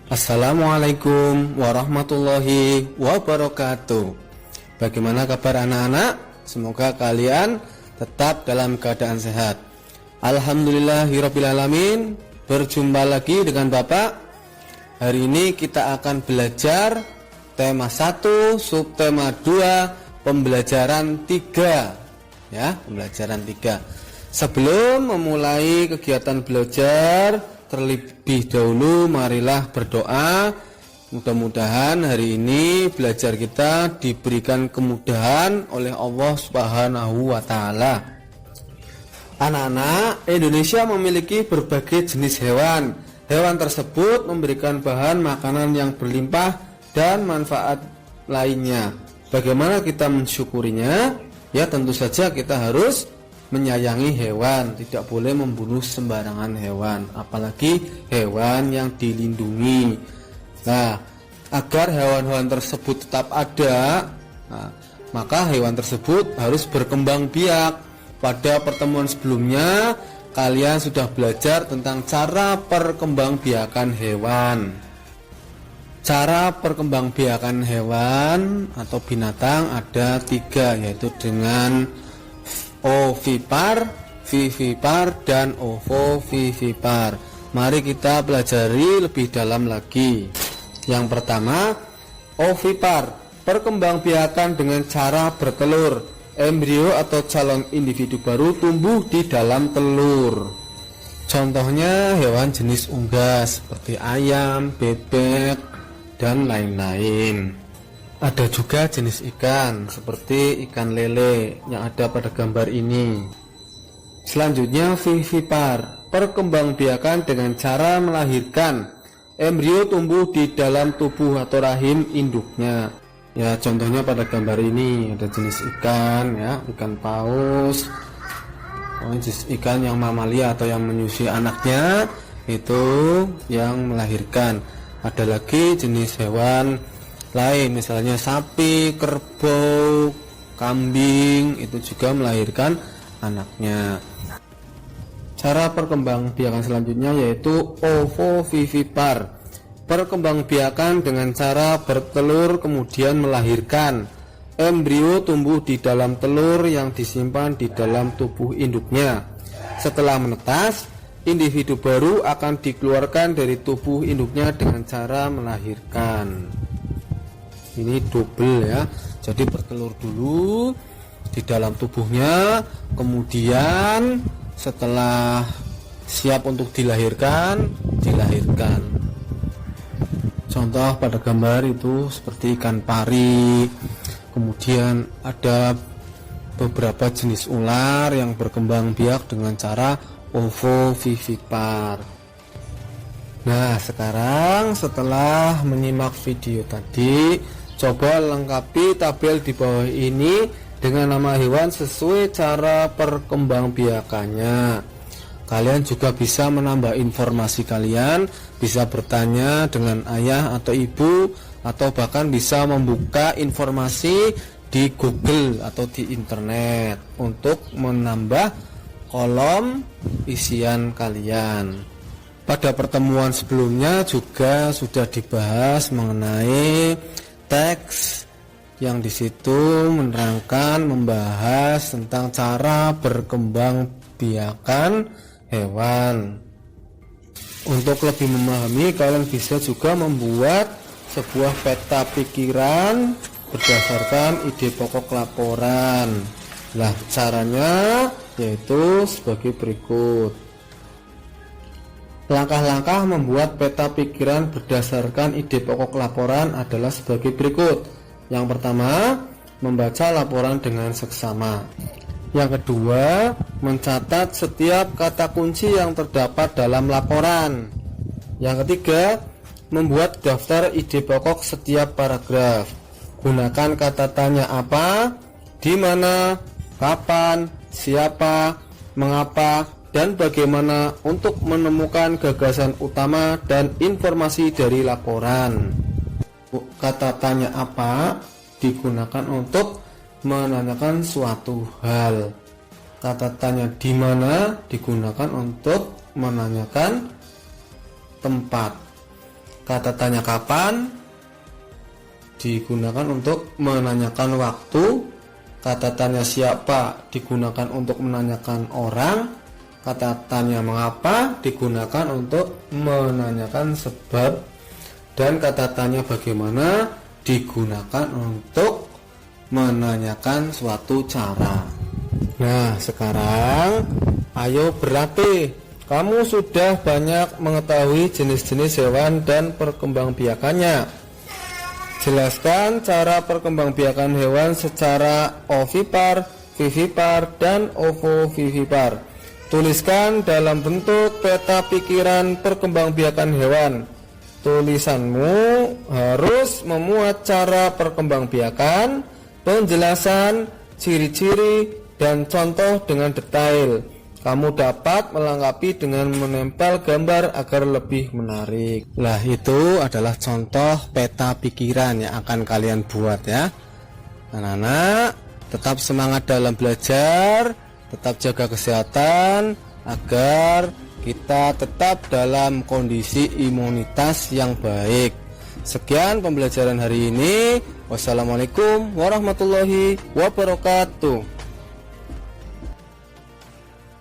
Assalamualaikum warahmatullahi wabarakatuh. Bagaimana kabar anak-anak? Semoga kalian tetap dalam keadaan sehat. Alhamdulillahirrabbilalamin. Berjumpa lagi dengan Bapak. Hari ini kita akan belajar tema 1, subtema 2, pembelajaran 3. Ya, pembelajaran 3. Sebelum memulai kegiatan belajar, terlebih dahulu marilah berdoa. Mudah-mudahan hari ini belajar kita diberikan kemudahan oleh Allah Subhanahu wa taala. Anak-anak, Indonesia memiliki berbagai jenis hewan. Hewan tersebut memberikan bahan makanan yang berlimpah dan manfaat lainnya. Bagaimana kita mensyukurinya? Ya, tentu saja kita harus menyayangi hewan, tidak boleh membunuh sembarangan hewan, apalagi hewan yang dilindungi. Nah, agar hewan-hewan tersebut tetap ada, maka hewan tersebut harus berkembang biak. Pada pertemuan sebelumnya, kalian sudah belajar tentang cara perkembangbiakan hewan. Cara perkembangbiakan hewan atau binatang ada 3, yaitu dengan ovipar, vivipar, dan ovovivipar. Mari kita pelajari lebih dalam lagi. Yang pertama, ovipar, perkembangbiakan dengan cara bertelur. Embrio atau calon individu baru tumbuh di dalam telur. Contohnya hewan jenis unggas seperti ayam, bebek, dan lain-lain. Ada juga jenis ikan seperti ikan lele yang ada pada gambar ini. Selanjutnya vivipar, perkembangbiakan dengan cara melahirkan. Embrio tumbuh di dalam tubuh atau rahim induknya. Ya, contohnya pada gambar ini ada jenis ikan, ya, ikan paus. Jenis ikan yang mamalia atau yang menyusui anaknya itu yang melahirkan. Ada lagi jenis hewan lain, misalnya sapi, kerbau, kambing, itu juga melahirkan anaknya. Cara perkembangbiakan selanjutnya yaitu ovovivipar, perkembangbiakan dengan cara bertelur kemudian melahirkan. Embrio tumbuh di dalam telur yang disimpan di dalam tubuh induknya. Setelah menetas, individu baru akan dikeluarkan dari tubuh induknya dengan cara melahirkan. Ini double, ya, jadi bertelur dulu di dalam tubuhnya, kemudian setelah siap untuk dilahirkan. Contoh pada gambar itu seperti ikan pari. Kemudian ada beberapa jenis ular yang berkembang biak dengan cara ovovivipar. Nah, sekarang setelah menyimak video tadi, coba lengkapi tabel di bawah ini dengan nama hewan sesuai cara perkembangbiakannya. Kalian juga bisa menambah informasi kalian, bisa bertanya dengan ayah atau ibu, atau bahkan bisa membuka informasi di Google atau di internet untuk menambah kolom isian kalian. Pada pertemuan sebelumnya juga sudah dibahas mengenai teks yang di situ menerangkan, membahas tentang cara berkembangbiakan hewan. Untuk lebih memahami, kalian bisa juga membuat sebuah peta pikiran berdasarkan ide pokok laporan. Nah, caranya yaitu sebagai berikut. Langkah-langkah membuat peta pikiran berdasarkan ide pokok laporan adalah sebagai berikut. Yang pertama, membaca laporan dengan seksama. Yang kedua, mencatat setiap kata kunci yang terdapat dalam laporan. Yang ketiga, membuat daftar ide pokok setiap paragraf. Gunakan kata tanya apa, di mana, kapan, siapa, mengapa, dan bagaimana untuk menemukan gagasan utama dan informasi dari laporan. Kata tanya apa digunakan untuk menanyakan suatu hal. Kata tanya di mana digunakan untuk menanyakan tempat. Kata tanya kapan digunakan untuk menanyakan waktu. Kata tanya siapa digunakan untuk menanyakan orang. Kata tanya mengapa digunakan untuk menanyakan sebab. Dan kata tanya bagaimana digunakan untuk menanyakan suatu cara. Nah, sekarang ayo berlatih. Kamu sudah banyak mengetahui jenis-jenis hewan dan perkembangbiakannya. Jelaskan cara perkembangbiakan hewan secara ovipar, vivipar, dan ovovivipar. Tuliskan dalam bentuk peta pikiran perkembangbiakan hewan. Tulisanmu harus memuat cara perkembangbiakan, penjelasan, ciri-ciri, dan contoh dengan detail. Kamu dapat melengkapi dengan menempel gambar agar lebih menarik. Lah, itu adalah contoh peta pikiran yang akan kalian buat ya. Anak-anak, tetap semangat dalam belajar, tetap jaga kesehatan agar kita tetap dalam kondisi imunitas yang baik. Sekian pembelajaran hari ini. Wassalamualaikum warahmatullahi wabarakatuh.